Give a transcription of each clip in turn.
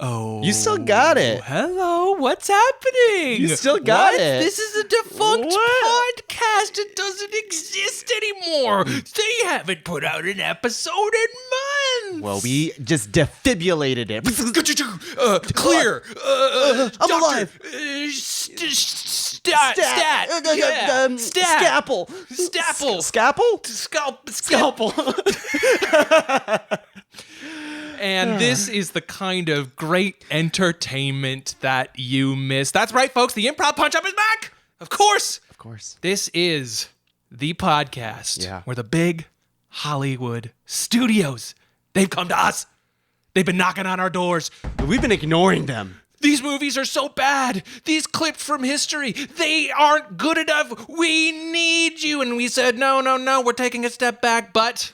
Oh. You still got it. Hello, what's happening? You still got it. This is a defunct What? podcast. It doesn't exist anymore. They haven't put out an episode in months. Well, we just defibrillated it. Clear. I'm alive. Stat. Yeah. Stat. Scalpel. Scalpel. Scalpel. And this is the kind of great entertainment that you miss. That's right, folks. The Improv Punch Up is back. Of course. Of course. This is the podcast where the big Hollywood studios, they've come to us. They've been knocking on our doors. We've been ignoring them. These movies are so bad. These clips from history, they aren't good enough. We need you. And we said, no, we're taking a step back. But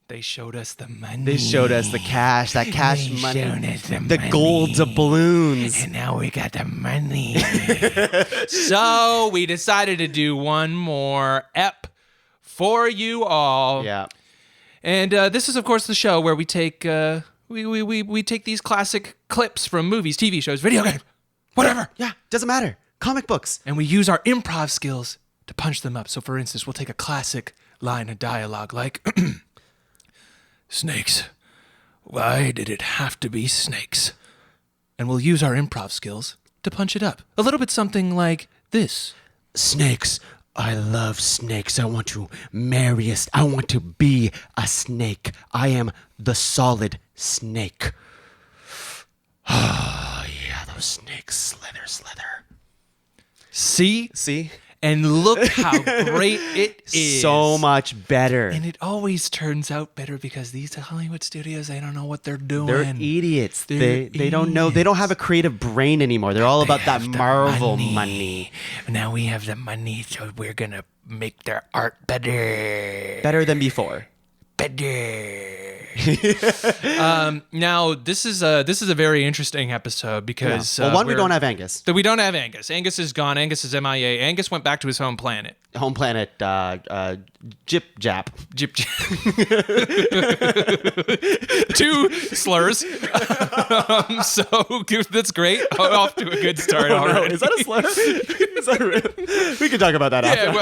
they showed us the money. They showed us the cash, that cash money. The money. gold doubloons. And now we got the money. So we decided to do one more ep for you all. Yeah. And this is, of course, the show where we take we take these classic clips from movies, TV shows, video games, whatever. Yeah, doesn't matter. Comic books. And we use our improv skills to punch them up. So, for instance, we'll take a classic line of dialogue like, snakes. Why did it have to be snakes? And we'll use our improv skills to punch it up. A little bit something like this. Snakes. I love snakes. I want to marry I want to be a snake. I am the solid snake. Oh, yeah, those snakes slither. See? And look how great it is. So much better. And it always turns out better because these Hollywood studios, they don't know what they're doing. They're idiots. They don't know. They don't have a creative brain anymore. They're all about that Marvel money. Now we have the money, so we're going to make their art better. Better than before. Better. Now this is a very interesting episode because we don't have Angus. We don't have Angus. Angus is gone. Angus is MIA. Angus went back to his home planet. Home planet, Jip Jap. Two slurs. So that's great. Off to a good start already. No. Is that a slur? Is that real? We can talk about that after.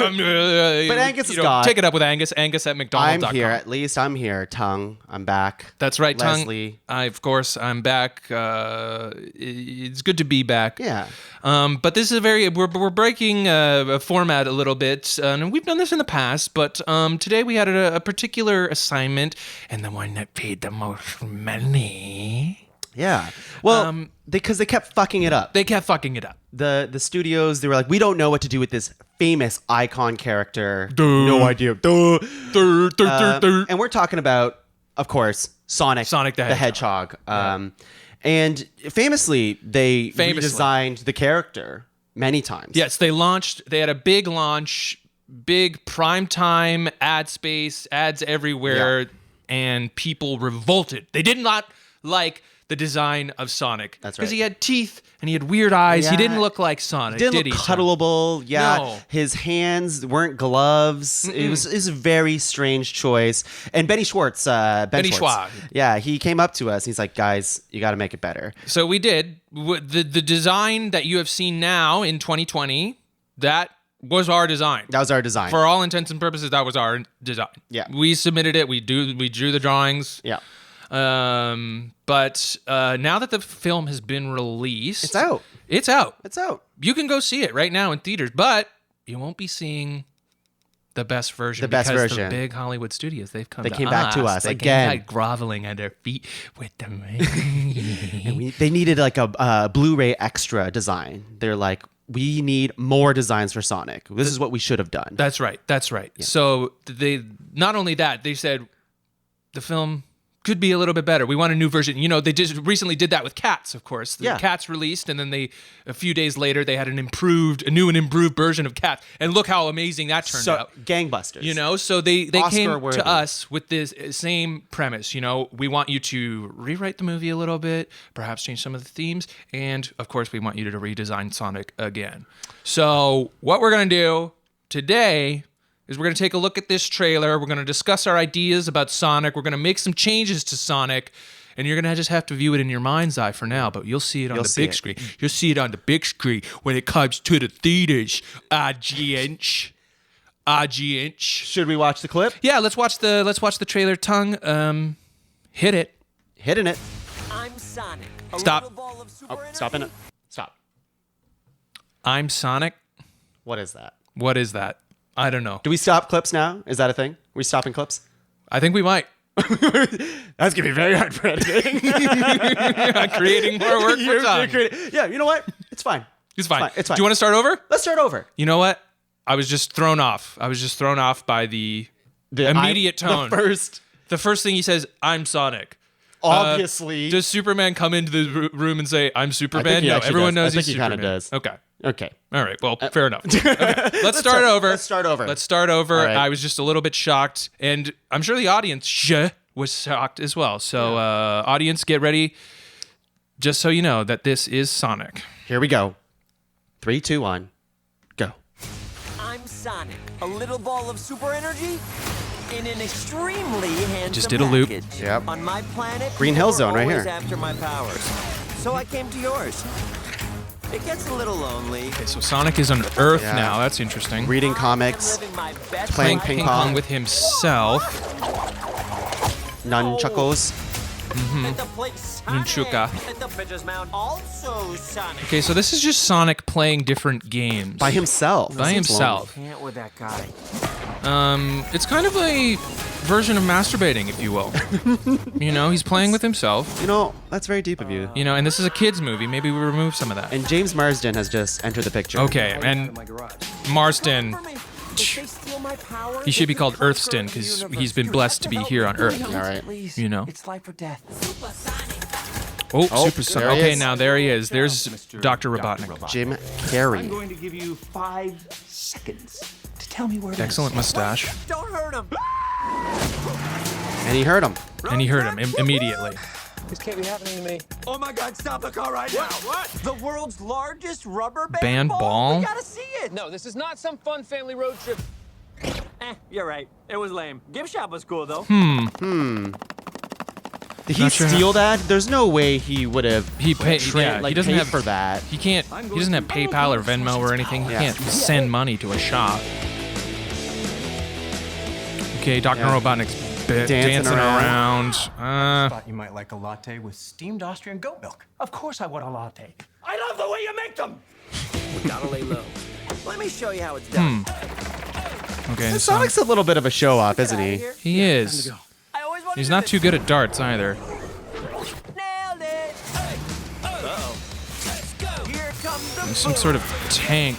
But Angus is gone. Take it up with Angus. Angus at McDonald's.com. I'm here. At least I'm here. Tuong, I'm back. That's right, Leslie. Tuong. Of course, I'm back. It's good to be back. Yeah. But this is we're breaking a format a little bit. And we've done this in the past, but today we had a particular assignment, and the one that paid the most money. Yeah. Well, because they kept fucking it up. They kept fucking it up. The studios, they were like, we don't know what to do with this famous icon character. No idea. And we're talking about, of course, Sonic the Hedgehog. And famously, they redesigned the character many times. Yes, they had a big launch, big primetime ad space, ads everywhere, and people revolted. They did not like the design of Sonic. That's right. Because he had teeth and he had weird eyes. Yeah. He didn't look like Sonic, did he? Cuddleable. Yeah. No. His hands weren't gloves. It was a very strange choice. And Benny Schwartz. Benny Schwartz. Yeah, he came up to us. He's like, guys, you got to make it better. So we did. The design that you have seen now in 2020, that was our design. That was our design. For all intents and purposes, that was our design. Yeah. We submitted it. We drew the drawings. Yeah. But now that the film has been released, It's out. It's out. You can go see it right now in theaters, but you won't be seeing the best version. Because the big Hollywood studios, they came back to us they again. came back groveling at their feet with the money. And they needed like a Blu-ray extra design. They're like, we need more designs for Sonic. This is what we should have done. That's right. Yeah. So they not only that, they said the film could be a little bit better. We want a new version. You know, they just recently did that with Cats, of course. The Cats released, and then a few days later, they had a new and improved version of Cats. And look how amazing that turned out. Gangbusters. You know, so they came Oscar-worthy. to us with this same premise. You know, we want you to rewrite the movie a little bit, perhaps change some of the themes, and of course, we want you to redesign Sonic again. So what we're going to do today is we're going to take a look at this trailer. We're going to discuss our ideas about Sonic. We're going to make some changes to Sonic. And you're going to just have to view it in your mind's eye for now, but you'll see it on the big screen. You'll see it on the big screen when it comes to the theaters. IGH. Should we watch the clip? Yeah, let's watch the trailer. Tongue, hit it. Hitting it. I'm Sonic. Stop. Stopping it. Stop. I'm Sonic. What is that? What is that? I don't know. Do we stop clips now? Is that a thing? Are we stopping clips? I think we might. That's gonna be very hard for editing. Creating more work for Tongue. Yeah, you know what? It's fine. It's fine. It's fine. Do you want to start over? Let's start over. You know what? I was just thrown off. By the immediate tone. The first thing he says, I'm Sonic. Obviously. Does Superman come into the room and say, I'm Superman? No, everyone knows he's Superman. I think he kind of does. Okay. All right. Well, fair enough. Okay. Let's start over. Let's start over. Right. I was just a little bit shocked, and I'm sure the audience was shocked as well. So, audience, get ready. Just so you know that this is Sonic. Here we go. 3, 2, 1, go. I'm Sonic, a little ball of super energy in an extremely handsome Just did a loop. package. Yep. On my planet, Green Hill Zone right always here. After my powers, so I came to yours. It gets a little lonely. Okay, so Sonic is on Earth now. That's interesting. Reading comics, Living my best playing life. ping pong with himself. nunchuckles. Let the place Sonic. Nunchuka. Let the bitches mount also Sonic. Okay, so this is just Sonic playing different games. By himself. By himself. Can't with that guy. It's kind of a version of masturbating, if you will. You know, he's playing with himself. You know, that's very deep of you. You know, and this is a kid's movie. Maybe we remove some of that. And James Marsden has just entered the picture. Okay, and Marston, he should be called Earthston because he's been blessed to be here on Earth. All right. You know. It's life or death. Super Sonic. there he Okay, is. now there he is. There's Dr. Robotnik. Jim I'm Carrey. going to give you 5 seconds to tell me where it is. Excellent mustache. Don't hurt him. And he heard him. And he heard him immediately. This can't be happening to me. Oh my God! Stop the car right now! What? The world's largest rubber Band ball? We gotta see it. No, this is not some fun family road trip. You're right. It was lame. Gift shop was cool though. Did he Not sure steal that? There's no way he would have. He doesn't paid have for that. He can't. He doesn't have PayPal or Venmo or anything. He Yeah. can't send money to a shop. Okay, Dr. Yeah. Robotnik's dancing around. Thought you might like a latte with steamed Austrian goat milk. Of course I want a latte. I love the way you make them. We gotta lay low. Let me show you how it's done. Okay, so Sonic's a little bit of a show off, isn't he? he is. I always wanted He's to not do too good at darts either. this. Nailed it. Uh-oh. Let's go. Here comes the Some sort of tank.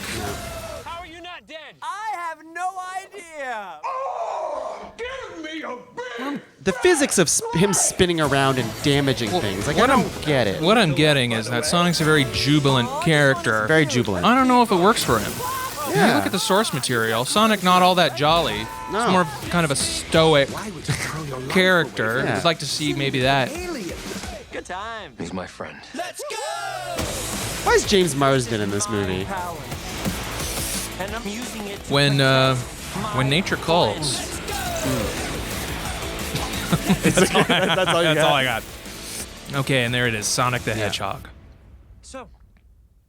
How are you not dead? I have no idea. The physics of him spinning around and damaging things. Like, I what don't get it. What I'm getting is that Sonic's a very jubilant character. Very jubilant. I don't know if it works for him. If you look at the source material, Sonic not all that jolly. No. It's more of kind of a stoic character. Yeah. I'd like to see maybe that. Good time. He's my friend. Let's go. Why is James Marsden in this movie? Power. And I'm using it to When nature calls. That's all you That's all I got. Okay, and there it is, Sonic the Hedgehog. So,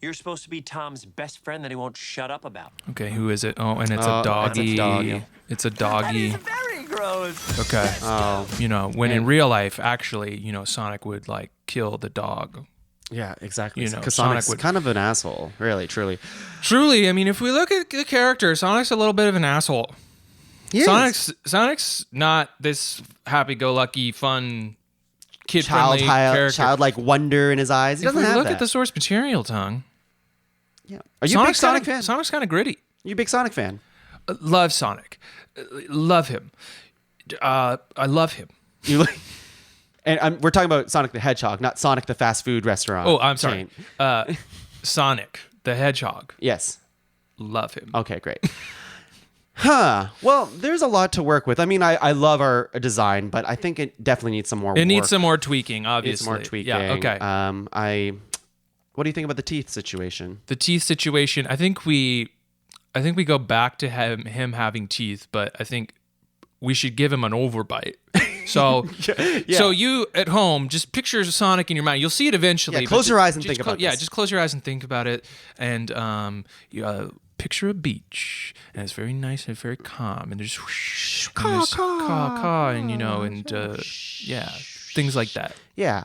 you're supposed to be Tom's best friend that he won't shut up about. Okay, who is it? Oh, and it's Oh, a doggy. it's a doggy. It's a That doggy. is very gross. Okay. Oh, You know, when in real life, actually, you know, Sonic would like kill the dog. yeah, exactly. You know, Because Sonic Sonic's would- kind of an asshole, really, truly. Truly, I mean, if we look at the character, Sonic's a little bit of an asshole. He is. Sonic's not this happy-go-lucky, fun, kid-friendly character. Childlike wonder in his eyes. He If doesn't we have look that. at the source material, Tongue, Yeah. Are you a big Sonic fan? Sonic's kind of gritty. You a big Sonic fan? Love Sonic. Love him. I love him. You like? And we're talking about Sonic the Hedgehog, not Sonic the fast food restaurant. Oh, I'm sorry. chain. Sonic the Hedgehog. Yes. Love him. Okay, great. Huh. Well, there's a lot to work with. I mean, I love our design, but I think it definitely needs some more work. It needs some more tweaking, obviously. Needs some more tweaking. Yeah, okay. What do you think about the teeth situation? The teeth situation, I think we go back to him having teeth, but I think we should give him an overbite So, so you at home just picture Sonic in your mind. You'll see it eventually. Yeah, close your eyes and think about Yeah, this. just close your eyes and think about it. And picture a beach, and it's very nice and very calm, and there's whoosh, and there's caw, and yeah, things like that. Yeah.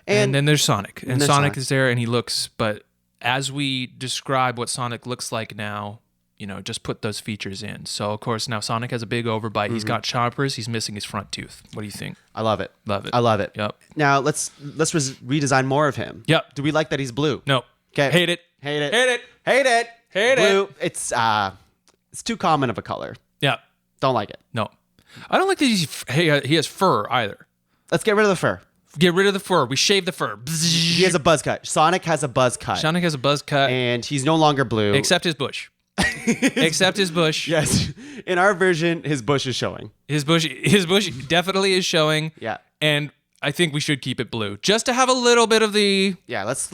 And then there's Sonic, and there's Sonic Sonic. is there, and he looks. But as we describe what Sonic looks like now, just put those features in. So of course now Sonic has a big overbite. He's got choppers. He's missing his front tooth. What do you think? I love it. Love it. I love it. Yep. Now let's redesign more of him. Yep. Do we like that he's blue? No. Okay. Hate it. Hate it. Hate it. Hate it. Hate blue. it. It's too common of a color. Yeah. Don't like it. No. I don't like that he has fur either. Let's get rid of the fur. Get rid of the fur. We shave the fur. He has a buzz cut. Sonic has a buzz cut. Sonic has a buzz cut. And he's no longer blue. Except his bush. Except his bush. Yes. In our version, his bush is showing. His bush definitely is showing. Yeah. And I think we should keep it blue. Just to have a little bit of the... Yeah, let's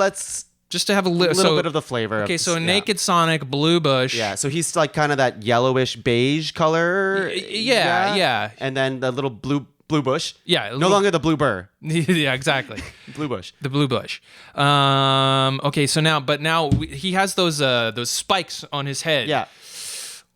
Just to have a little bit of the flavor. Okay, so naked Sonic, blue bush. Yeah, so he's like kind of that yellowish beige color. Yeah. And then the little blue bush. Yeah. No longer the blue burr. Yeah, exactly. Blue bush. The blue bush. Okay, so now he has those spikes on his head. Yeah.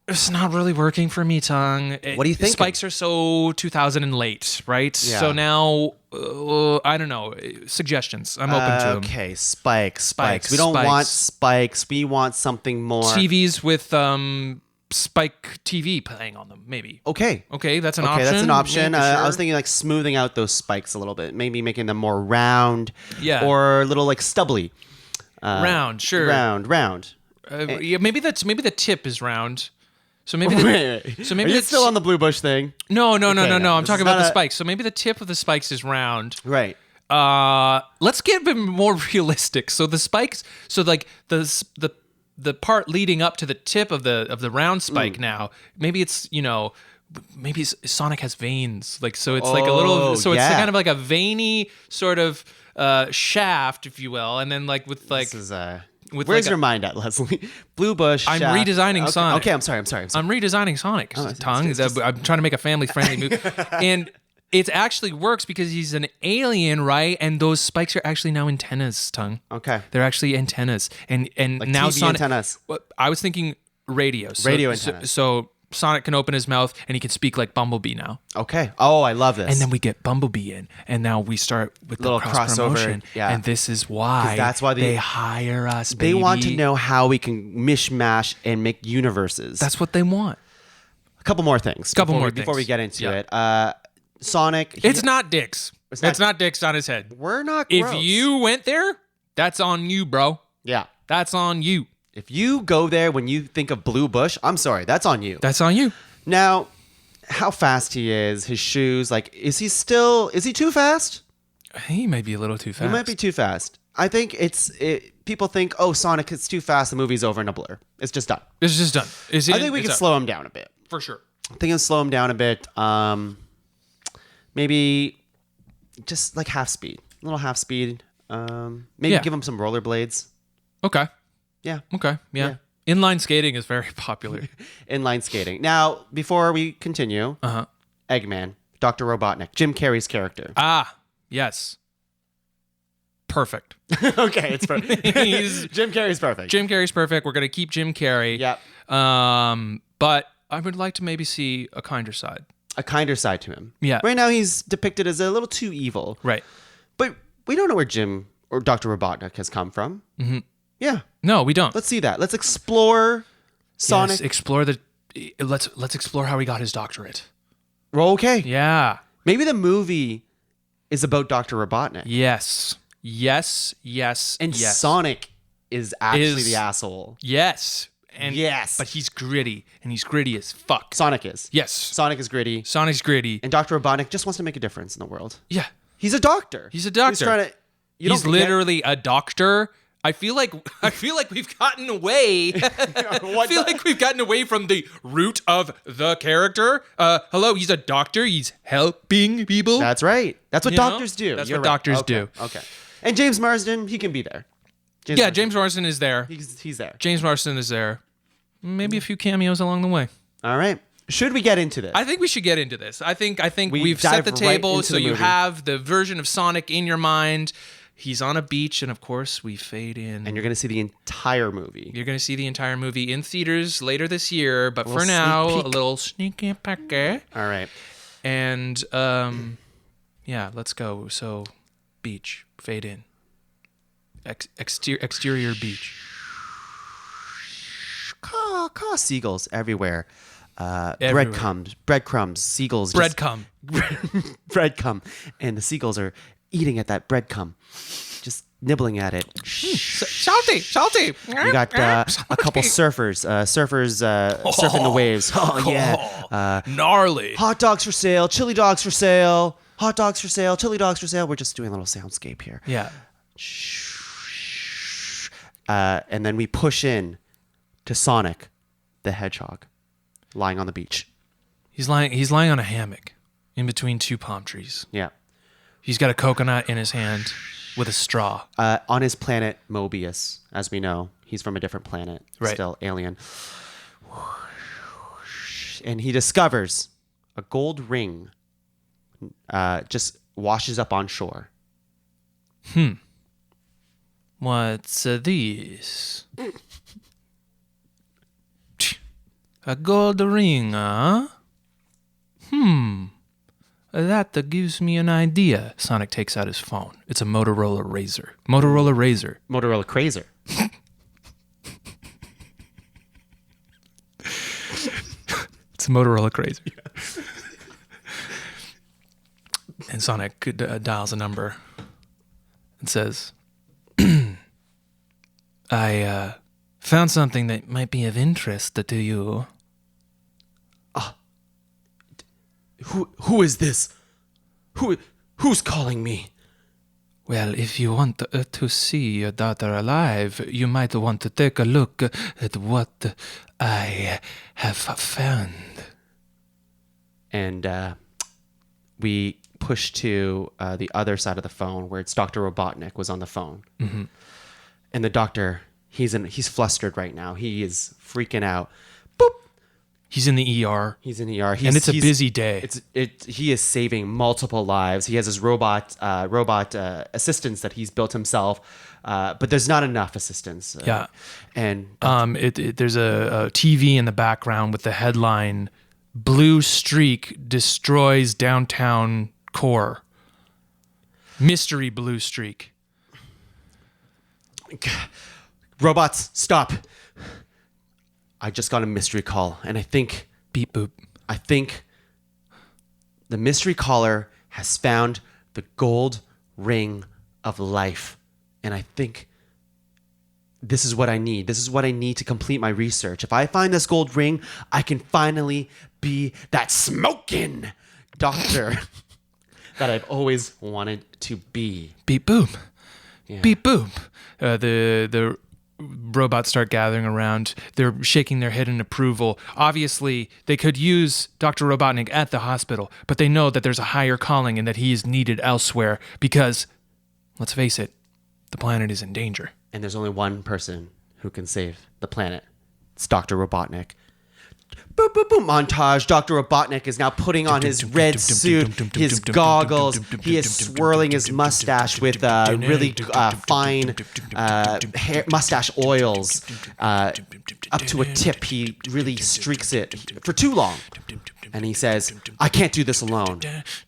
It's not really working for me, Tuong. What do you think? Spikes are so 2000 and late, right? Yeah. So now, I don't know. Suggestions. I'm open to them. Okay, spikes. Spikes, We don't spikes. want spikes. We want something more. TVs with spike TV playing on them, maybe. Okay. Okay, that's an Okay, option. that's an option. Maybe, I sure. was thinking like smoothing out those spikes a little bit, maybe making them more round. Yeah. Or a little like stubbly. Round, sure. Round. Yeah, maybe the tip is round. So maybe Wait. so maybe Are you the still on the blue bush thing? No. no. I'm This talking is about the not a- spikes. So maybe the tip of the spikes is round. Right. Let's get a bit more realistic. So the spikes, so like the part leading up to the tip of the round spike now, maybe it's maybe Sonic has veins, like so it's like a little, so it's yeah. kind of like a veiny sort of shaft, if you will, and then like with like This is with where's like your mind at, Leslie? Blue bush. I'm shaft. redesigning okay. Sonic. Okay, I'm sorry. I'm redesigning Sonic. Tongue. I'm trying to make a family-friendly movie, and it actually works because he's an alien, right? And those spikes are actually now antennas. Tongue. Okay. They're actually antennas, and Like now TV Sonic. antennas. Well, I was thinking radio. Radio antennas. So Sonic can open his mouth and he can speak like Bumblebee now. Okay. Oh, I love this. And then we get Bumblebee in, and now we start with the Little cross crossover, promotion. yeah. And this is why 'Cause that's why they hire us. Baby. they want to know how we can mishmash and make universes. That's what they want. a couple more things. Before we get into Yeah. it. Sonic. It's not dicks. It's It's not- not dicks on his head. We're not If gross. you went there, that's on you, bro. Yeah. That's on you. If you go there when you think of blue bush, I'm sorry, that's on you. That's on you. Now, how fast he is, his shoes, like, is he too fast? He might be a little too fast. He might be too fast. I think people think, oh, Sonic, it's too fast, the movie's over in a blur. It's just done. It's just done. I think we can slow him down a bit. for sure. I think we can slow him down a bit. Maybe just like half speed. A little half speed. Maybe Yeah. give him some rollerblades. Okay. Yeah. Okay. Yeah. Inline skating is very popular. Inline skating. Now, before we continue, Eggman, Dr. Robotnik, Jim Carrey's character. Yes. Perfect. Okay, it's perfect. He's- Jim Carrey's perfect. Jim Carrey's perfect. We're gonna keep Jim Carrey. Yep. But I would like to maybe see a kinder side. A kinder side to him. Yeah. Right now he's depicted as a little too evil. Right. But we don't know where Jim or Dr. Robotnik has come from. Mm-hmm. Yeah. No, we don't. Let's see that. Let's explore Sonic. Yes, explore the. Let's explore how he got his doctorate. Well, okay. Yeah. Maybe the movie is about Dr. Robotnik. Yes. And yes. Sonic is actually Is- the asshole. Yes. And Yes. But he's gritty, and he's gritty as fuck. Sonic is. Yes. Sonic is gritty. Sonic's gritty. And Dr. Robotnik just wants to make a difference in the world. Yeah. He's a doctor. He's a doctor. He's trying to. He's literally a doctor. I feel like we've gotten away. I feel like we've gotten away from the root of the character. Hello, he's a doctor. He's helping people. That's right. That's what You know? doctors do. That's You're what right. doctors Okay. do. Okay. And James Marsden, he can be there. Yeah, James Marsden is there. He's there. James Marsden is there. Maybe a few cameos along the way. All right. Should we get into this? I think we should get into this. I think We we've set the dive right table, into so the you movie. have the version of Sonic in your mind. He's on a beach, and of course, we fade in. And you're going to see the entire movie. You're going to see the entire movie in theaters later this year, but for sneak now, peek. a little sneaky peeky. All right. And yeah, let's go. So, beach, fade in. Exterior beach. Caw seagulls everywhere. Everywhere. Breadcrumbs, seagulls. Breadcrumb. Breadcrumb. And the seagulls are eating at that breadcrumb, just nibbling at it. Salty. You got a couple surfers surfing the waves. Oh, yeah. Gnarly. Hot dogs for sale, chili dogs for sale, hot dogs for sale, chili dogs for sale. We're just doing a little soundscape here. Yeah. And then we push in to Sonic the Hedgehog lying on the beach. He's lying on a hammock in between two palm trees. Yeah. He's got a coconut in his hand with a straw. On his planet Mobius, as we know, he's from a different planet, Right. still alien. And he discovers a gold ring just washes up on shore. What's this? A gold ring, huh? That gives me an idea. Sonic takes out his phone. It's a Motorola Razr. Motorola Razr. Motorola Crazer. It's a Motorola Crazy. And Sonic dials a number and says, I found something that might be of interest to you. Who is this? Who's calling me? Well, if you want to see your daughter alive, you might want to take a look at what I have found. And we push to the other side of the phone where it's Dr. Robotnik was on the phone. Mm-hmm. And the doctor, he's flustered right now. He is freaking out. Boop. He's in the ER. He's in the ER. And it's a busy day. He is saving multiple lives. He has his robot assistants that he's built himself, but there's not enough assistants. Yeah. And there's a TV in the background with the headline, Blue Streak Destroys Downtown Core. Mystery Blue Streak. robots, stop. I just got a mystery call, and I think... Beep boop. I think the mystery caller has found the gold ring of life. And I think this is what I need. This is what I need to complete my research. If I find this gold ring, I can finally be that smoking doctor that I've always wanted to be. Beep boop. Yeah. Beep boop. The robots start gathering around. They're shaking their head in approval. Obviously, they could use Dr. Robotnik at the hospital, but they know that there's a higher calling and that he is needed elsewhere because, let's face it, the planet is in danger. And there's only one person who can save the planet. It's Dr. Robotnik. Boop, boop, boop. Montage. Dr. Robotnik is now putting on his red suit, his goggles. He is swirling his mustache with really fine hair, mustache oils up to a tip. He really streaks it for too long. And he says, I can't do this alone.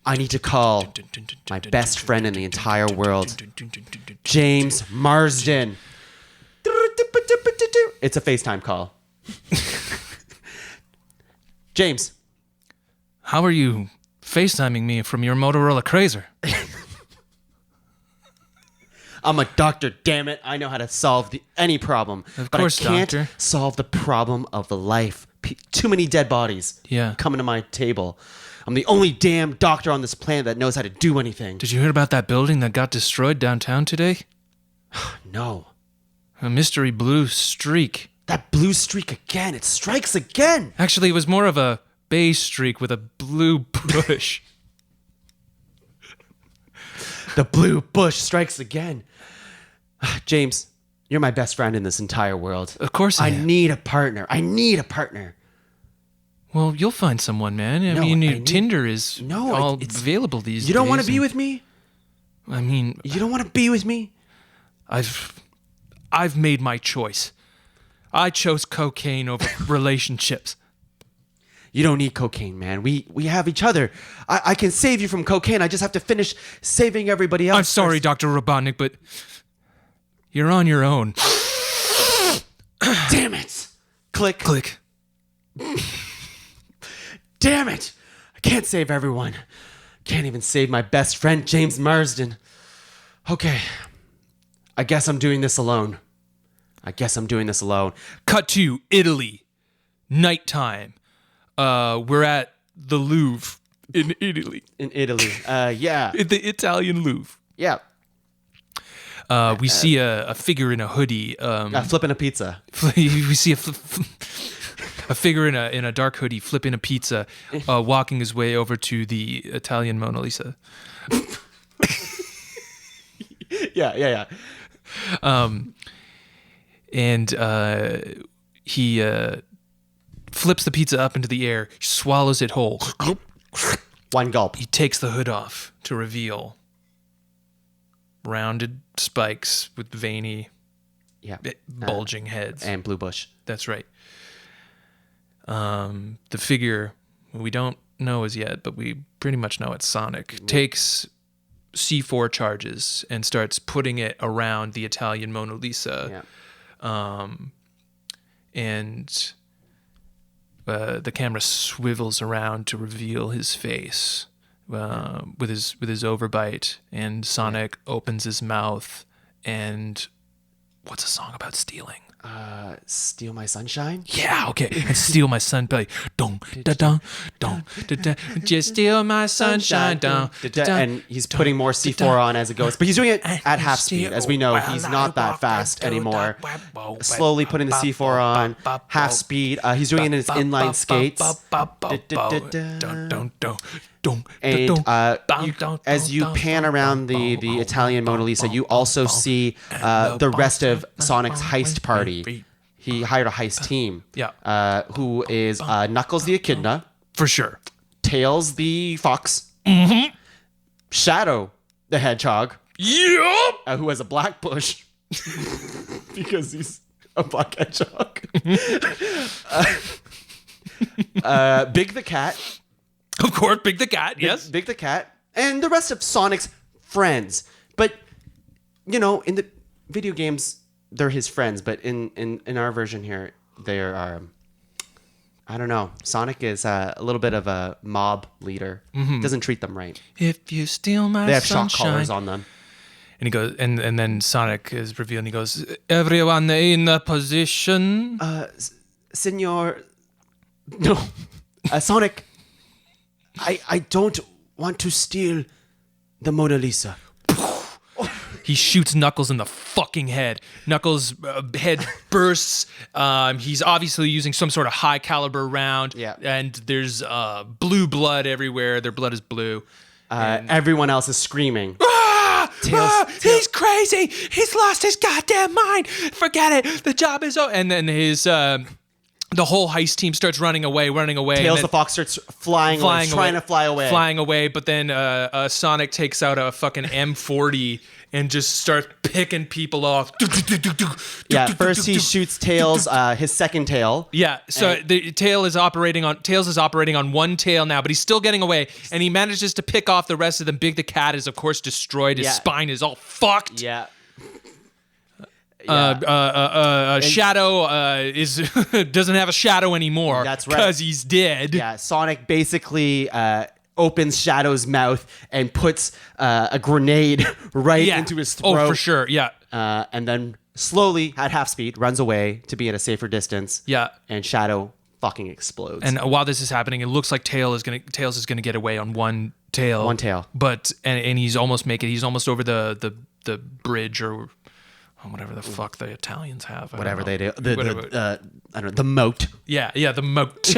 I need to call my best friend in the entire world, James Marsden. It's a FaceTime call. James. How are you FaceTiming me from your Motorola Crazer? I'm a doctor, damn it. I know how to solve any problem. Of but course, I can't doctor. solve the problem of the life. Too many dead bodies coming to my table. I'm the only damn doctor on this planet that knows how to do anything. Did you hear about that building that got destroyed downtown today? No. A mystery blue streak. That blue streak again. It strikes again. Actually, it was more of a bay streak with a blue bush. The blue bush strikes again. James, you're my best friend in this entire world. Of course I am. need a partner. I need a partner. Well, you'll find someone, man. I mean, Tinder is all available these days. You don't want to be with me? I mean... You don't want to be with me? I've made my choice. I chose cocaine over relationships. You don't need cocaine, man. We have each other. I can save you from cocaine. I just have to finish saving everybody else. I'm sorry, Dr. Robotnik, but you're on your own. Damn it. Click. Click. Damn it. I can't save everyone. Can't even save my best friend, James Marsden. Okay. I guess I'm doing this alone. Cut to Italy. Nighttime. We're at the Louvre in Italy. Yeah. The Italian Louvre. Yeah. We see a figure in a hoodie. Flipping a pizza. We see a figure in a dark hoodie flipping a pizza, walking his way over to the Italian Mona Lisa. Yeah. And he flips the pizza up into the air, swallows it whole. One gulp. He takes the hood off to reveal rounded spikes with veiny, bulging heads. And blue bush. That's right. The figure, we don't know as yet, but we pretty much know it's Sonic, takes C4 charges and starts putting it around the Italian Mona Lisa. And the camera swivels around to reveal his face with his overbite, and Sonic opens his mouth. And what's a song about stealing? Steal My Sunshine? Yeah, okay. And steal my sunshine. Dong, da, dong, dong, da, da. Just steal my sunshine. Dong, da, da. And he's putting more C4 on as it goes. But he's doing it at half speed. As we know, he's not that fast anymore. Slowly putting the C4 on, half speed. He's doing it in his inline skates. And as you pan around the Italian Mona Lisa, you also see the rest of Sonic's heist party. He hired a heist team. Who is Knuckles the Echidna. For sure. Tails the Fox. Shadow the Hedgehog. Yep. Who has a black bush. Because he's a black hedgehog. Big the Cat. Of course, Big the Cat, yes. Big the Cat. And the rest of Sonic's friends. But, in the video games, they're his friends. But in our version here, they are, I don't know. Sonic is a little bit of a mob leader. Doesn't treat them right. If you steal my sunshine. They have shock collars on them. And he goes, and then Sonic is revealed, and he goes, everyone in the position. Senor. No. Sonic. I don't want to steal the Mona Lisa. He shoots Knuckles in the fucking head. Knuckles' head bursts. He's obviously using some sort of high caliber round. And there's blue blood everywhere. Their blood is blue. Everyone else is screaming. Tails. He's crazy. He's lost his goddamn mind. Forget it. The job is over. And then his... the whole heist team starts running away. Tails the Fox starts trying to fly away. But then Sonic takes out a fucking M40 and just starts picking people off. First he shoots Tails, his second tail. Yeah, so the Tails is operating on one tail now, but he's still getting away, and he manages to pick off the rest of them. Big the Cat is, of course, destroyed. His spine is all fucked. Shadow doesn't have a shadow anymore. That's right, because he's dead. Yeah, Sonic basically opens Shadow's mouth and puts a grenade right into his throat. Oh, for sure. Yeah. And then slowly, at half speed, runs away to be at a safer distance. Yeah. And Shadow fucking explodes. And while this is happening, it looks like Tails is gonna get away on one tail. But and he's almost He's almost over the bridge or whatever the fuck the Italians have. Whatever they do. I don't know, the moat. Yeah, the moat.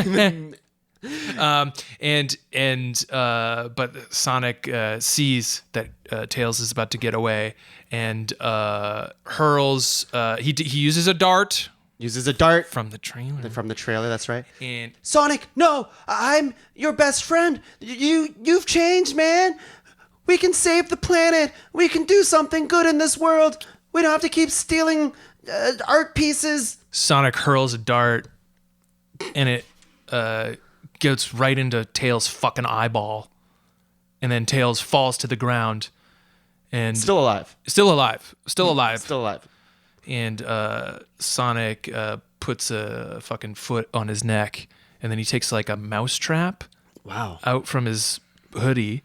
But Sonic sees that Tails is about to get away and hurls. He uses a dart Uses a dart from the trailer. From the trailer, that's right. And Sonic, no, I'm your best friend. You've changed, man. We can save the planet. We can do something good in this world. We don't have to keep stealing art pieces. Sonic hurls a dart, and it gets right into Tails' fucking eyeball, and then Tails falls to the ground, and Still alive. And Sonic puts a fucking foot on his neck, and then he takes like a mousetrap out from his hoodie,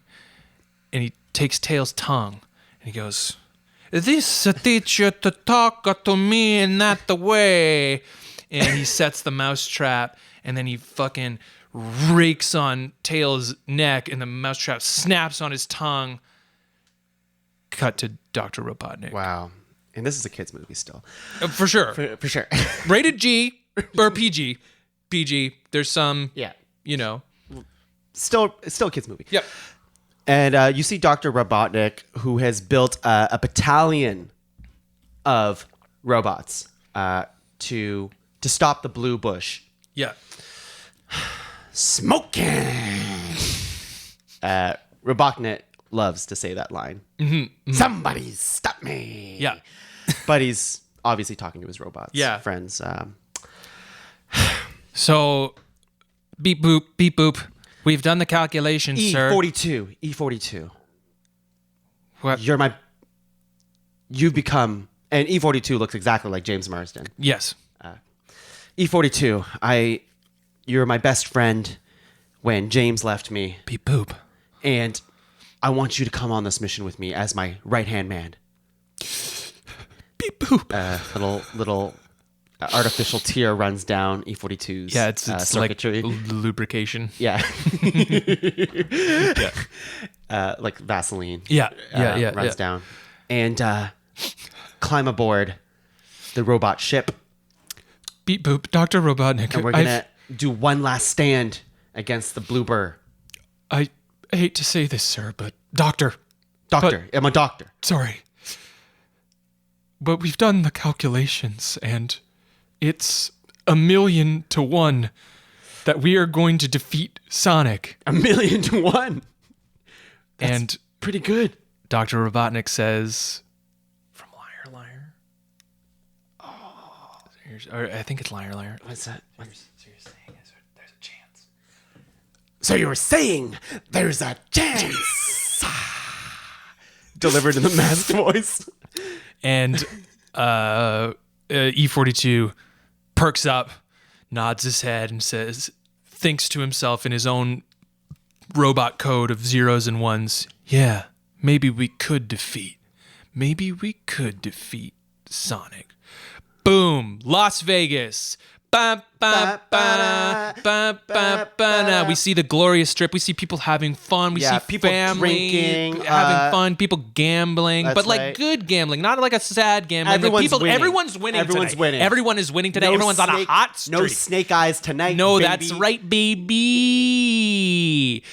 and he takes Tails' tongue, and he goes, "This teach you to talk to me not the way." And he sets the mousetrap, and then he fucking rakes on Tails' neck, and the mousetrap snaps on his tongue. Cut to Dr. Robotnik. Wow. And this is a kid's movie still. For sure. For sure. Rated G or PG. PG. There's some, Still a kid's movie. Yep. And you see Dr. Robotnik, who has built a battalion of robots to stop the blue bush. Yeah. Smoking. Robotnik loves to say that line. Somebody stop me. Yeah. But he's obviously talking to his robots. Friends. So, beep boop. We've done the calculations, sir. E42. What? You've become, and E42 looks exactly like James Marsden. Yes. E42, you're my best friend when James left me. Beep boop. And I want you to come on this mission with me as my right-hand man. Beep boop. Little artificial tear runs down E42's it's circuitry. Like lubrication. Yeah. Like Vaseline. Runs down. And climb aboard the robot ship. Beep boop. Dr. Robotnik. And we're going to do one last stand against the blue burr. I hate to say this, sir, but Doctor. I'm a doctor. Sorry. But we've done the calculations, and it's 1,000,000 to 1 that we are going to defeat Sonic. 1,000,000 to 1. That's and pretty good. Dr. Robotnik says, from Liar. Oh. I think it's Liar. What's that? So you're saying there's a chance. So you were saying there's a chance. Delivered in the masked voice. And E42 perks up, nods his head, and thinks to himself in his own robot code of zeros and ones, yeah, maybe we could defeat Sonic. Boom, Las Vegas. Ba, ba, ba, ba, ba, ba, na. We see the glorious strip. We see people having fun. We see people family drinking, having fun. People gambling, but like right. good gambling, not like a sad gambling. Everyone's winning. Everyone's winning. Everyone is winning today. Everyone's on a hot streak. No snake eyes tonight. No, baby. that's right, baby.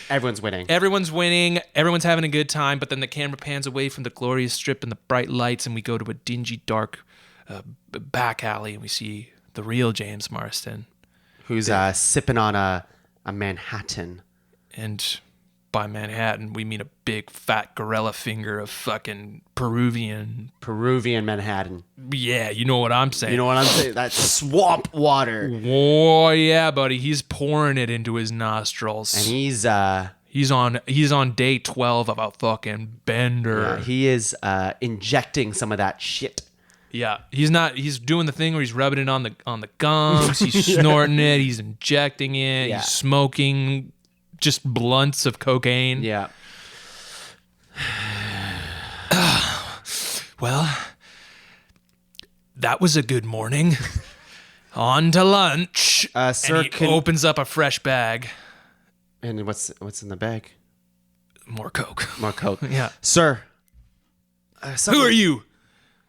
Everyone's winning. Everyone's winning. Everyone's having a good time. But then the camera pans away from the glorious strip and the bright lights, and we go to a dingy, dark back alley, and we see the real James Marsden, who's sipping on a Manhattan. And by Manhattan, we mean a big fat gorilla finger of fucking Peruvian Manhattan. Yeah, you know what I'm saying. You know what I'm saying? That swamp water. Oh yeah, buddy. He's pouring it into his nostrils. And he's on day 12 of a fucking bender. Yeah, he is injecting some of that shit. Yeah, he's doing the thing where he's rubbing it on the gums, he's snorting it, he's injecting it, he's smoking just blunts of cocaine. Yeah. Well, that was a good morning. On to lunch. Sir, and he opens up a fresh bag. And what's in the bag? More coke. More coke. Yeah. Sir. Who are you?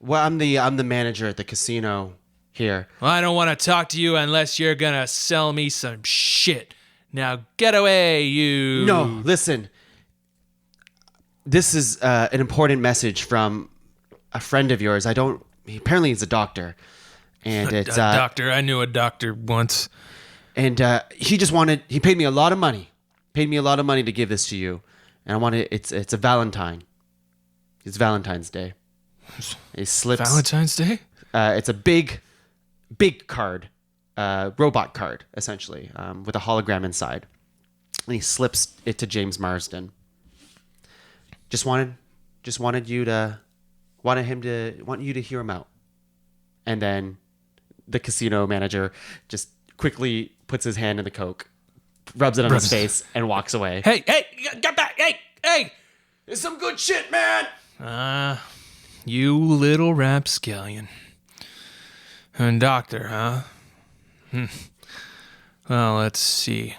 Well, I'm the manager at the casino here. Well, I don't want to talk to you unless you're gonna sell me some shit. Now get away, you. No, listen. This is an important message from a friend of yours. Apparently he's a doctor. And it's doctor. I knew a doctor once. And he paid me a lot of money. Paid me a lot of money to give this to you. And I wanted it's a Valentine. It's Valentine's Day. He slips Valentine's Day? It's a big card. Robot card, essentially, with a hologram inside. And he slips it to James Marsden. Want you to hear him out. And then the casino manager just quickly puts his hand in the Coke, rubs it on his face, and walks away. Hey, get back! Hey! It's some good shit, man! You little rapscallion. And doctor, huh? Well, let's see.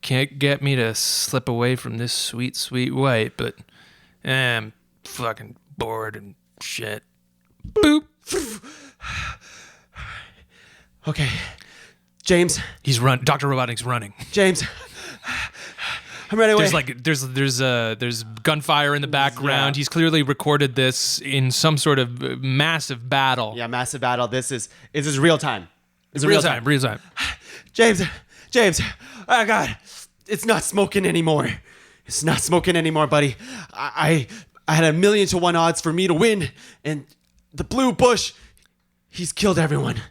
Can't get me to slip away from this sweet, sweet white, but I'm fucking bored and shit. Boop. Okay. James. He's Dr. Robotnik's running. James. I'm ready. There's gunfire in the background. Yeah. He's clearly recorded this in some sort of massive battle. Yeah, massive battle. This is real time. It's real time. James. Oh God. It's not smoking anymore. It's not smoking anymore, buddy. I had 1,000,000 to 1 odds for me to win, and the blue bush, he's killed everyone.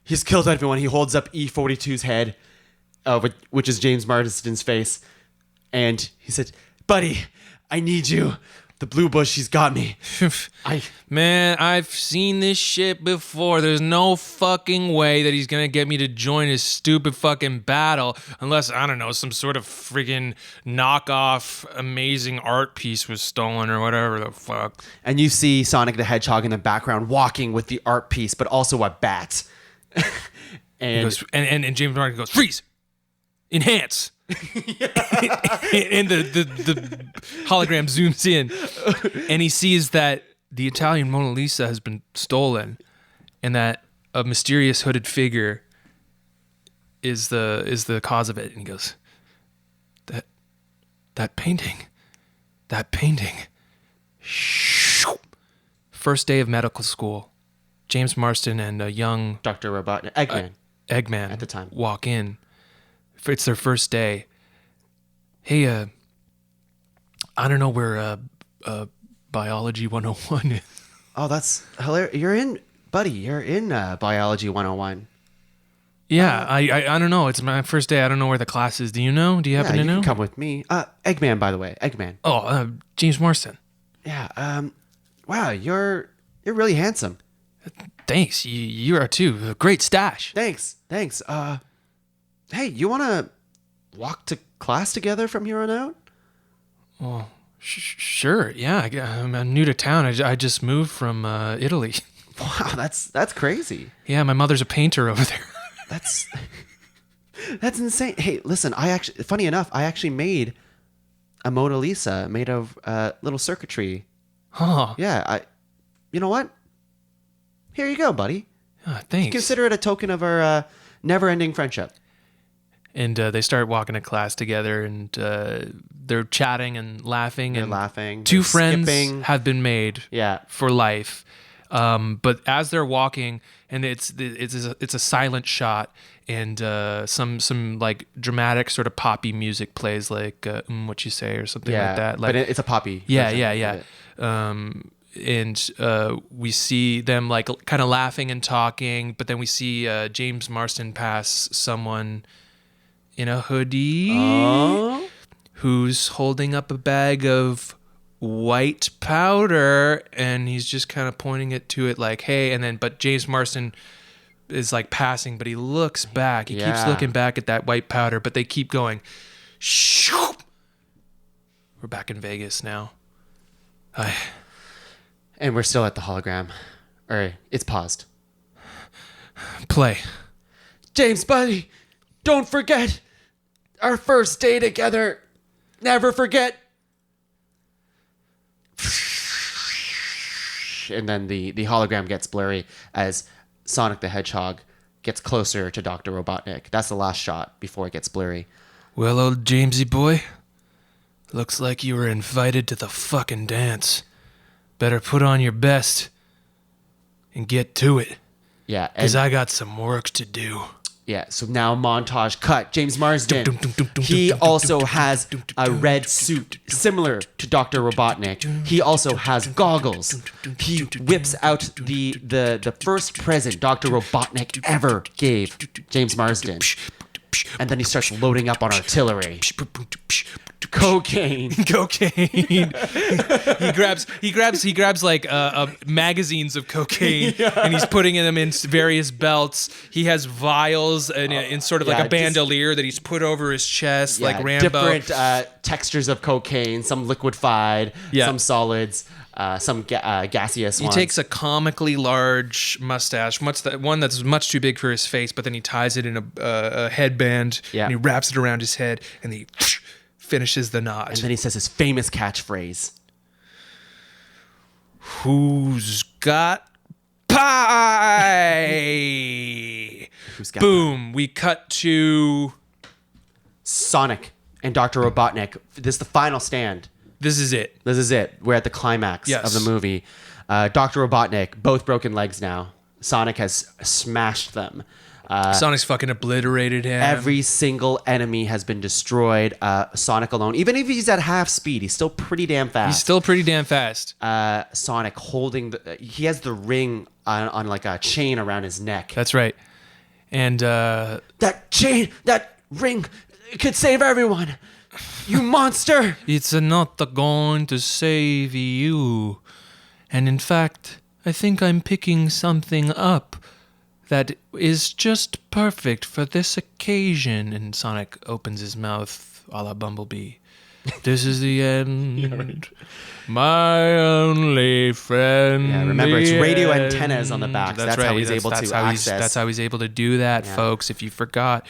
He holds up E42's head, which is James Marsden's face. And he said, buddy, I need you. The blue bush, he's got me. Man, I've seen this shit before. There's no fucking way that he's gonna get me to join his stupid fucking battle unless, I don't know, some sort of freaking knockoff amazing art piece was stolen or whatever the fuck. And you see Sonic the Hedgehog in the background walking with the art piece, but also a bat. and James Marsden goes, freeze! Enhance! And the hologram zooms in, and he sees that the Italian Mona Lisa has been stolen, and that a mysterious hooded figure is the cause of it. And he goes, that painting. First day of medical school, James Marsden and a young Dr. Robotnik, Eggman at the time, walk in. It's their first day. Hey, I don't know where Biology 101 is. Oh, that's hilarious. You're in Biology 101. Yeah, I don't know. It's my first day. I don't know where the class is. Do you know? Do you happen to know? You can come with me. Eggman, by the way. Eggman. Oh, James Marsden. Yeah. Wow, you're really handsome. Thanks. You are too. A great stash. Thanks. Hey, you want to walk to class together from here on out? Well, sure. Yeah, I'm new to town. I just moved from Italy. Wow, that's crazy. Yeah, my mother's a painter over there. That's insane. Hey, listen, funny enough, I actually made a Mona Lisa made of little circuitry. Huh. Yeah, you know what? Here you go, buddy. Thanks. Consider it a token of our never-ending friendship. And they start walking to class together, and they're chatting and laughing. Two friends skipping. Have been made for life. But as they're walking, and it's a silent shot, and some like dramatic sort of poppy music plays, like What You Say or something like that. Like, but it's a poppy. Yeah. And we see them like kind of laughing and talking, but then we see James Marsden pass someone in a hoodie who's holding up a bag of white powder, and he's just kind of pointing it to it like, hey, but James Marsden is like passing, but he looks back. He keeps looking back at that white powder, but they keep going. Shoop. We're back in Vegas now. And we're still at the hologram. All right, it's paused. Play. James, buddy, don't forget our first day together. Never forget. And then the hologram gets blurry as Sonic the Hedgehog gets closer to Dr. Robotnik. That's the last shot before it gets blurry. Well, old Jamesy boy, looks like you were invited to the fucking dance. Better put on your best and get to it. Yeah. Because I got some work to do. Yeah, so now montage cut. James Marsden. He also has a red suit similar to Dr. Robotnik. He also has goggles. He whips out the first present Dr. Robotnik ever gave James Marsden. And then he starts loading up on artillery. Cocaine. He grabs like magazines of cocaine, and he's putting them in various belts. He has vials in sort of like a bandolier that he's put over his chest, like Rambo. Different textures of cocaine, some liquefied, some solids, some gaseous ones. He takes a comically large mustache, one that's much too big for his face, but then he ties it in a headband, and he wraps it around his head, and he finishes the knot. And then he says his famous catchphrase. Who's got pie? Boom. We cut to Sonic and Dr. Robotnik. This is the final stand. This is it. We're at the climax of the movie. Dr. Robotnik, both broken legs now. Sonic has smashed them. Sonic's fucking obliterated him. Every single enemy has been destroyed. Sonic alone, even if he's at half speed, he's still pretty damn fast. Sonic holding he has the ring on like a chain around his neck. That's right. And that ring could save everyone. You monster! It's not going to save you. And in fact, I think I'm picking something up that is just perfect for this occasion. And Sonic opens his mouth a la Bumblebee. This is the end. My only friend. Yeah, remember, it's radio antennas on the back. That's right. How he's able to access. That's how he's able to do that, folks, if you forgot.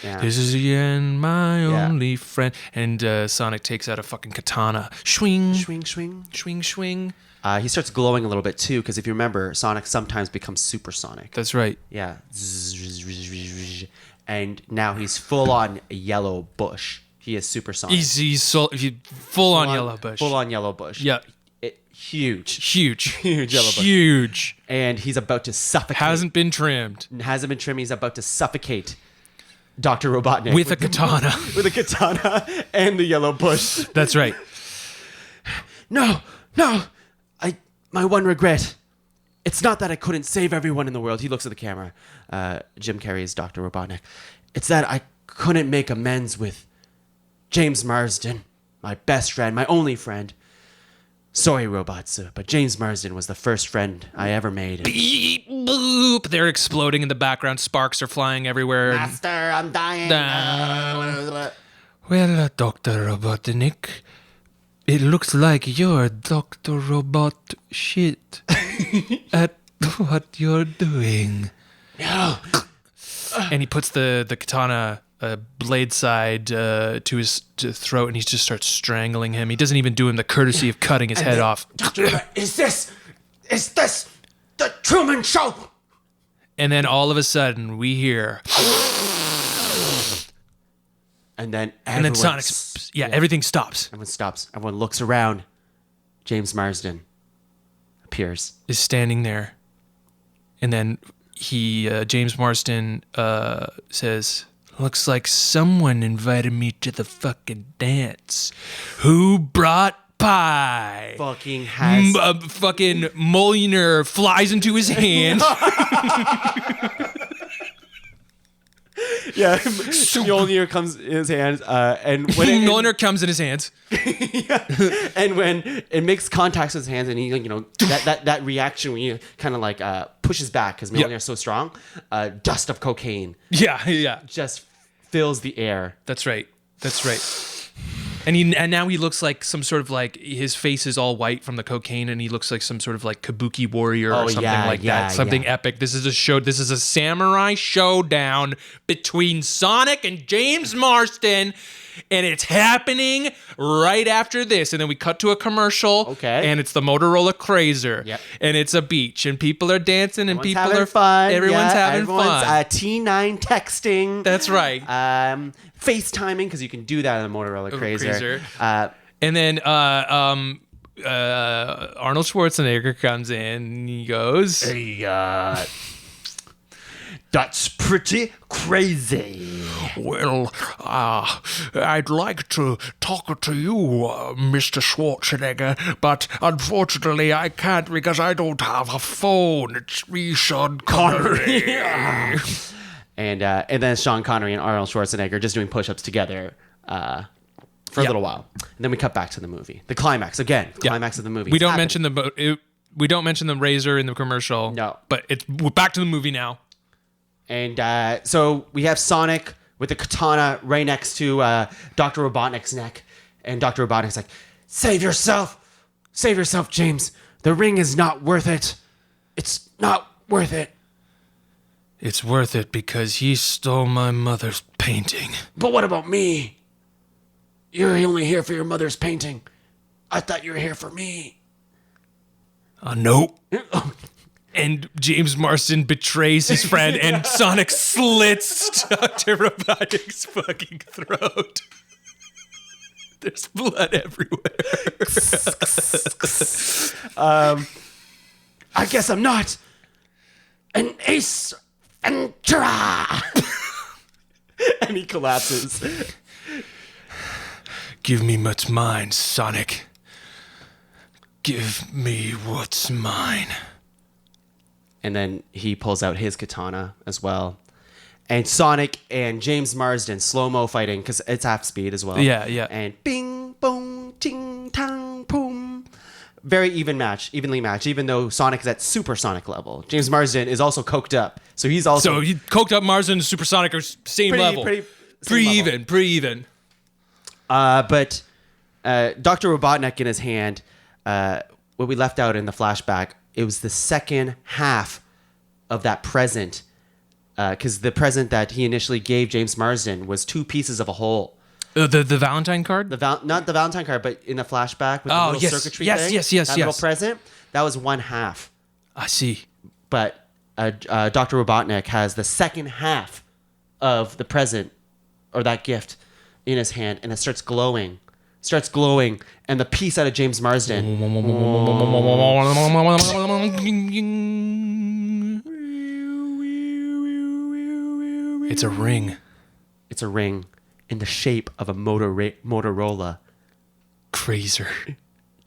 Yeah. This is the end, my only friend. And Sonic takes out a fucking katana. Swing. Swing, swing. Swing, swing. He starts glowing a little bit too, because if you remember, Sonic sometimes becomes supersonic. That's right. Yeah. And now he's full on yellow bush. He is supersonic. He's full on yellow bush. Full on yellow bush. Yeah. Huge yellow bush. Huge. And he's about to suffocate. Hasn't been trimmed. He's about to suffocate Dr. Robotnik. With a katana. With a katana and the yellow bush. That's right. No. My one regret. It's not that I couldn't save everyone in the world. He looks at the camera. Jim Carrey is Dr. Robotnik. It's that I couldn't make amends with James Marsden, my best friend, my only friend. Sorry, robots, but James Marsden was the first friend I ever made. Beep, boop. They're exploding in the background. Sparks are flying everywhere. Master, I'm dying. Well, Dr. Robotnik, it looks like you're Dr. Robot shit at what you're doing. No. And he puts the katana blade side to his throat, and he just starts strangling him. He doesn't even do him the courtesy of cutting his head off. Is this the Truman Show? And then all of a sudden we hear, and then Sonic, everything stops. Everyone stops. Everyone looks around. James appears. Is standing there, and then James Marsden says, "Looks like someone invited me to the fucking dance. Who brought pie?" Fucking has. Fucking Mjolnir flies into his hand. Yeah, Mjolnir comes in his hands, and when Mjolnir comes in his hands, and when it makes contact with his hands, and he, that reaction when you kind of like pushes back because Mjolnir is so strong, dust of cocaine, just fills the air. That's right. And now he looks like some sort of like, his face is all white from the cocaine, and he looks like some sort of like kabuki warrior or something that. Something epic. This is a samurai showdown between Sonic and James Marsden, and it's happening right after this. And then we cut to a commercial. Okay. And it's the Motorola Crazer. Yep. And it's a beach, and people are dancing, and Everyone's people having are fun. Everyone's having fun. T9 texting. That's right. FaceTiming, because you can do that on the Motorola Crazer. And then Arnold Schwarzenegger comes in, and he goes, "Hey, That's pretty crazy. Well, I'd like to talk to you, Mr. Schwarzenegger, but unfortunately I can't because I don't have a phone. It's me, Sean Connery. And then Sean Connery and Arnold Schwarzenegger just doing push-ups together for a little while. And then we cut back to the movie. The climax, again, climax of the movie. We don't mention we don't mention the razor in the commercial. No. But we're back to the movie now. And so we have Sonic with the katana right next to Dr. Robotnik's neck. And Dr. Robotnik's like, save yourself, James. The ring is not worth it. It's not worth it. It's worth it because he stole my mother's painting. But what about me? You're only here for your mother's painting. I thought you were here for me. Nope. And James Marsden betrays his friend, and Sonic slits Dr. Robotnik's fucking throat. There's blood everywhere. I guess I'm not an ace Ventura. And he collapses. Give me what's mine, Sonic. Give me what's mine. And then he pulls out his katana as well. And Sonic and James Marsden slow-mo fighting, because it's half speed as well. Yeah, yeah. And bing, boom, ting, tang, boom. Very evenly matched, even though Sonic is at supersonic level. James Marsden is also coked up. So he's also... So he coked up Marsden and Supersonic are same level. Pretty even. But Dr. Robotnik in his hand, what we left out in the flashback, it was the second half of that present. Because the present that he initially gave James Marsden was 2 pieces of a whole. The Valentine card? Not the Valentine card, but in the flashback with the little circuitry thing. Yes. That little present, that was 1/2. I see. But Dr. Robotnik has the second half of the present, or that gift, in his hand, and it starts glowing, and the piece out of James Marsden. It's a ring. It's a ring in the shape of a Motorola Crazer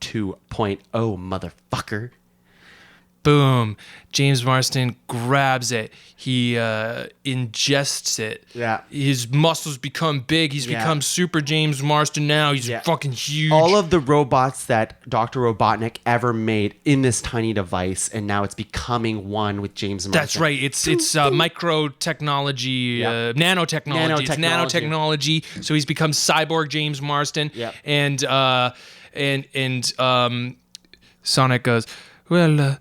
2.0, motherfucker. Boom. James Marsden grabs it. He ingests it. Yeah. His muscles become big. He's become Super James Marsden now. He's fucking huge. All of the robots that Dr. Robotnik ever made in this tiny device, and now it's becoming one with James Marsden. That's right. It's micro technology, nanotechnology. It's nanotechnology. So he's become cyborg James Marsden. Yep. And Sonic goes, well,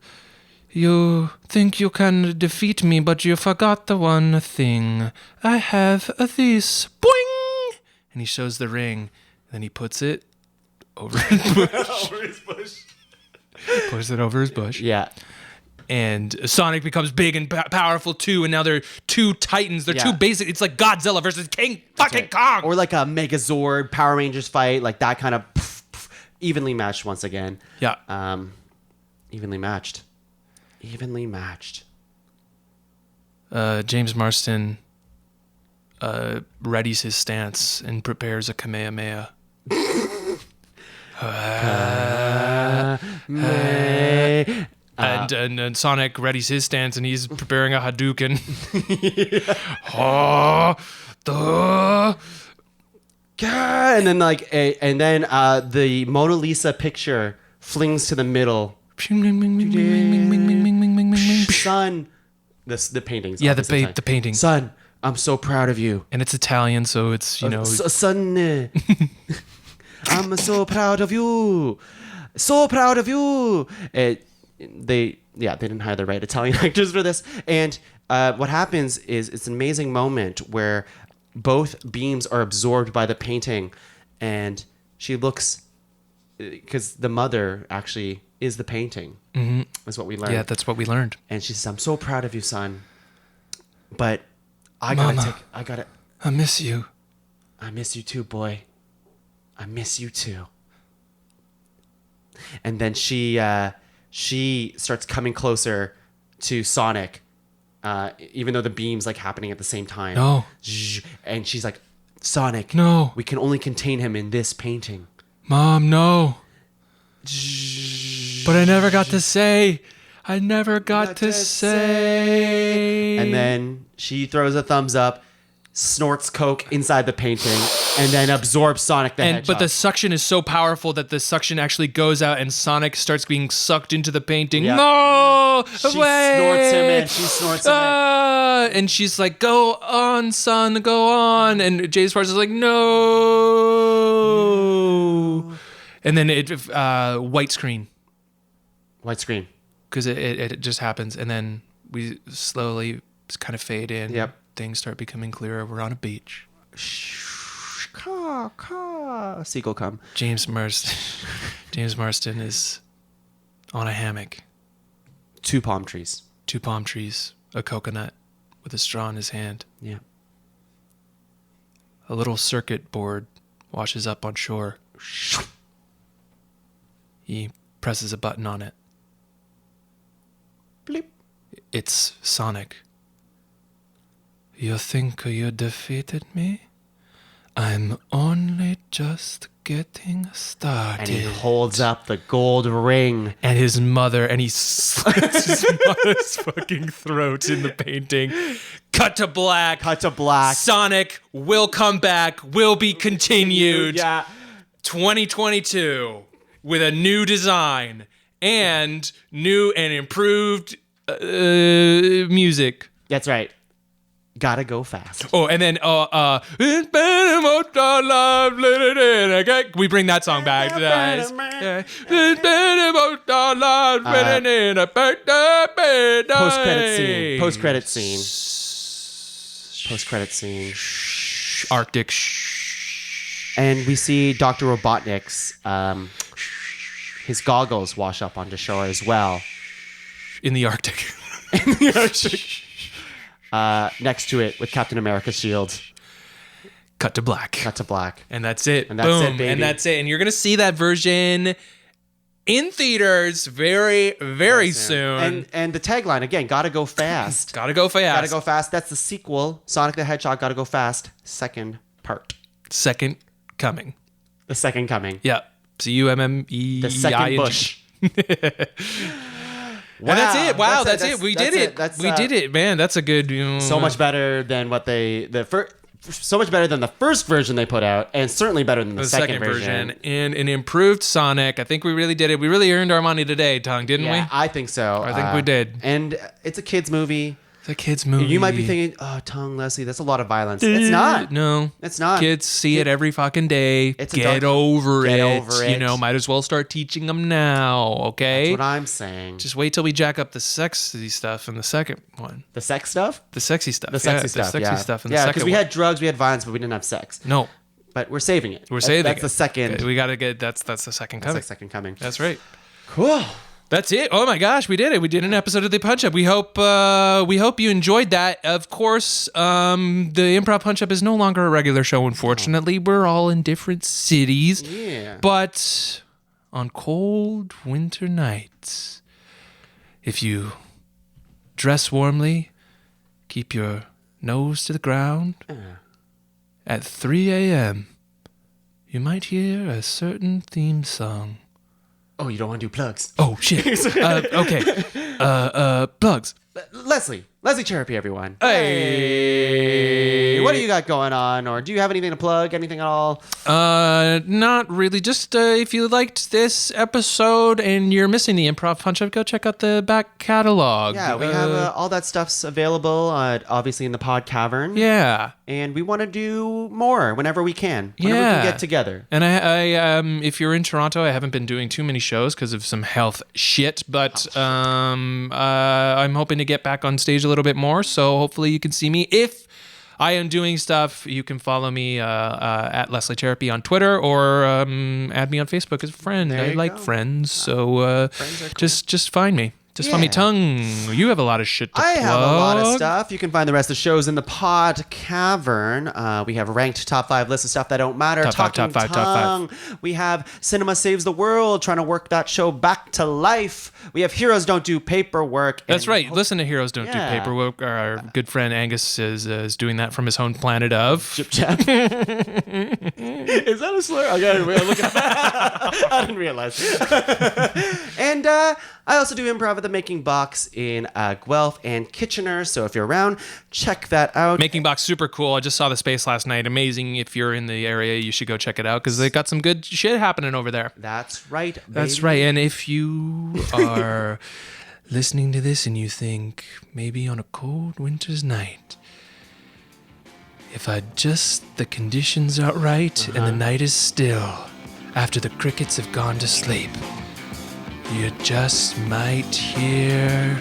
you think you can defeat me, but you forgot the one thing. I have this. Boing! And he shows the ring. Then he puts it over his bush. Puts it over his bush. Yeah. And Sonic becomes big and powerful too, and now they're 2 titans. They're 2 basic. It's like Godzilla versus King fucking Kong. Or like a Megazord Power Rangers fight, like that kind of evenly matched once again. Yeah. Evenly matched. James Marsden readies his stance and prepares a Kamehameha. And Sonic readies his stance and he's preparing a Hadouken. And then the Mona Lisa picture flings to the middle. Son, the paintings. Yeah, the painting. Son, I'm so proud of you. And it's Italian, so it's son. I'm so proud of you. So proud of you. They didn't hire the right Italian actors for this. And what happens is it's an amazing moment where both beams are absorbed by the painting, and she looks, because the mother actually is the painting. Mm-hmm. That's what we learned. Yeah, that's what we learned. And she says, I'm so proud of you, son. But I miss you. I miss you too, boy. I miss you too. And then she starts coming closer to Sonic, even though the beam's like happening at the same time. No. And she's like, Sonic, No. we can only contain him in this painting. Mom, no. But I never got to say. I never got to say. And then she throws a thumbs up, snorts coke inside the painting, and then absorbs Sonic the Hedgehog. But the suction is so powerful that the suction actually goes out and Sonic starts being sucked into the painting. Yeah. No! She Away! snorts him in. She snorts him in. And she's like, go on, son, go on. And Jay Sparks is like, no. And then it white screen. White screen. Because it just happens. And then we slowly kind of fade in. Yep. Things start becoming clearer. We're on a beach. Caw, caw. Seagull come. James Marston is on a hammock. 2 palm trees. 2 palm trees. A coconut with a straw in his hand. Yeah. A little circuit board washes up on shore. He presses a button on it. Bleep. It's Sonic. You think you defeated me? I'm only just getting started. And he holds up the gold ring. And his mother, and he slits his mother's fucking throat in the painting. Cut to black. Cut to black. Sonic will come back, will be continued. Yeah. 2022 with a new design and new and improved music. That's right. Gotta go fast. Oh, and then it's been a most alive, we bring that song back. It's been a most alive, in a birthday. Post-credit scene. Post-credit scene. Post-credit scene. Arctic. And we see Dr. Robotnik's his goggles wash up onto shore as well. In the Arctic. Next to it with Captain America's shield. Cut to black. Cut to black. And that's it. And that's Boom. it, baby. And that's it. And you're going to see that version in theaters very, very soon. And the tagline, again, gotta go fast. Gotta go fast. Gotta go fast. That's the sequel. Sonic the Hedgehog, Gotta Go Fast. Second part. Second coming. The second coming. Yeah. C-U-M-M-E-I-N-G. The second Bush. Wow, that's it. Wow, that's it. We did it. That's, we did it, man. That's a good. So much better than what so much better than the first version they put out, and certainly better than the second version. And an improved Sonic. I think we really did it. We really earned our money today, Tuong, didn't we? I think so. I think we did. And it's a kids movie. It's a kids movie. You might be thinking, oh, Tuong, Leslie, that's a lot of violence. It's not. No. It's not. Kids see it every fucking day. It's Get over it. You know, might as well start teaching them now, okay? That's what I'm saying. Just wait till we jack up the sexy stuff in the second one. The sex stuff? The sexy stuff. The sexy stuff. The sexy stuff in the yeah, second because we one. had drugs, we had violence, but we didn't have sex. No. But we're saving it. We're saving That's it. the second. Okay, we got to get, that's the second coming. That's the second coming. That's right. Cool. That's it. Oh my gosh, we did it. We did an episode of the Punch Up. We hope you enjoyed that. Of course, the Improv Punch Up is no longer a regular show, unfortunately. We're all in different cities. Yeah. But on cold winter nights, if you dress warmly, keep your nose to the ground, at 3 a.m., you might hear a certain theme song. Oh, you don't want to do plugs. Oh, shit. Okay. Plugs. Leslie Cherapy, everyone. Hey. What do you got going on? Or do you have anything to plug? Anything at all? Not really. Just if you liked this episode and you're missing the Improv Punch Up, go check out the back catalog. Yeah, we have all that stuff's available, obviously in the Pod Cavern. Yeah. And we want to do more whenever we can. Whenever we can get together. And I if you're in Toronto, I haven't been doing too many shows because of some health shit, but I'm hoping to get back on stage a little bit more. So hopefully you can see me. If I am doing stuff, you can follow me at Leslie Cherapy on Twitter or add me on Facebook as a friend. I like friends, so friends are cool. just find me. Just funny tongue. You have a lot of shit to plug. I have a lot of stuff. You can find the rest of the shows in the Pod Cavern. We have ranked top 5 lists of stuff that don't matter. Top five. We have Cinema Saves the World, trying to work that show back to life. We have Heroes Don't Do Paperwork. That's right. Listen to Heroes Don't Do Paperwork. Our good friend Angus is doing that from his home planet of... Chip Chap. Is that a slur? I gotta look at that. I didn't realize. And I also do improv at the Making Box in Guelph and Kitchener. So if you're around, check that out. Making Box, super cool. I just saw the space last night. Amazing. If you're in the area, you should go check it out because they got some good shit happening over there. That's right, baby. That's right. And if you are listening to this and you think maybe on a cold winter's night, if the conditions are right and the night is still after the crickets have gone to sleep, you just might hear...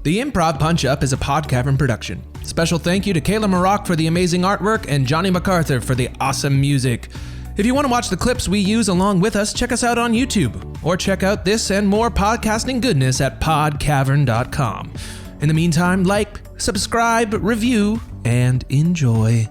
The Improv Punch Up is a Pod Cavern production. Special thank you to Kayla Maroc for the amazing artwork and Johnny MacArthur for the awesome music. If you want to watch the clips we use along with us, check us out on YouTube, or check out this and more podcasting goodness at podcavern.com. In the meantime, like, subscribe, review, and enjoy.